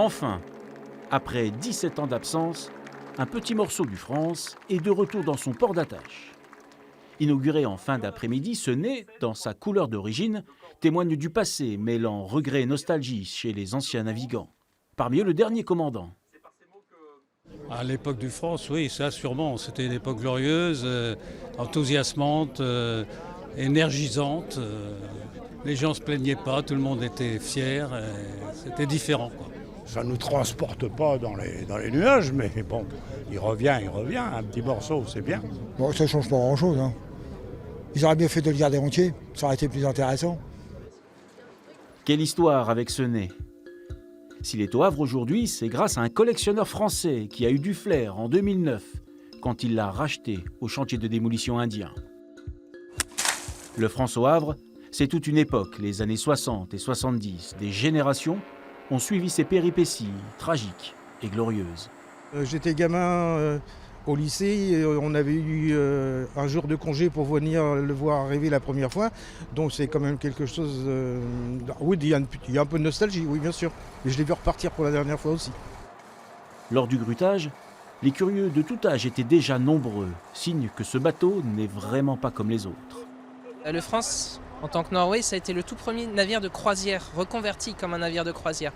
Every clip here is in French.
Enfin, après 17 ans d'absence, un petit morceau du France est de retour dans son port d'attache. Inauguré en fin d'après-midi, ce nez, dans sa couleur d'origine, témoigne du passé, mêlant regret et nostalgie chez les anciens navigants. Parmi eux, le dernier commandant. À l'époque du France, oui, ça sûrement. C'était une époque glorieuse, enthousiasmante, énergisante. Les gens ne se plaignaient pas, tout le monde était fier. C'était différent, quoi. Ça ne nous transporte pas dans les nuages, mais bon, il revient, un petit morceau, c'est bien. Bon, ça ne change pas grand-chose. Hein. Ils auraient bien fait de le garder entier, ça aurait été plus intéressant. Quelle histoire avec ce nez! S'il est au Havre aujourd'hui, c'est grâce à un collectionneur français qui a eu du flair en 2009, quand il l'a racheté au chantier de démolition indien. Le France au Havre, c'est toute une époque, les années 60 et 70. Des générations ont suivi ses péripéties tragiques et glorieuses. J'étais gamin au lycée, et on avait eu un jour de congé pour venir le voir arriver la première fois. Donc c'est quand même quelque chose... oui, il y a un peu de nostalgie, oui bien sûr. Mais je l'ai vu repartir pour la dernière fois aussi. Lors du grutage, les curieux de tout âge étaient déjà nombreux, signe que ce bateau n'est vraiment pas comme les autres. Le France, en tant que Norway, ça a été le tout premier navire de croisière, reconverti comme un navire de croisière.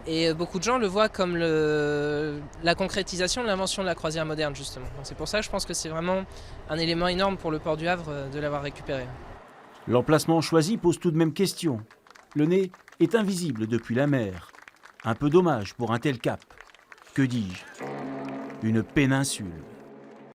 Et beaucoup de gens le voient comme la concrétisation de l'invention de la croisière moderne, justement. C'est pour ça que je pense que c'est vraiment un élément énorme pour le port du Havre de l'avoir récupéré. L'emplacement choisi pose tout de même question. Le nez est invisible depuis la mer. Un peu dommage pour un tel cap. Que dis-je? Une péninsule.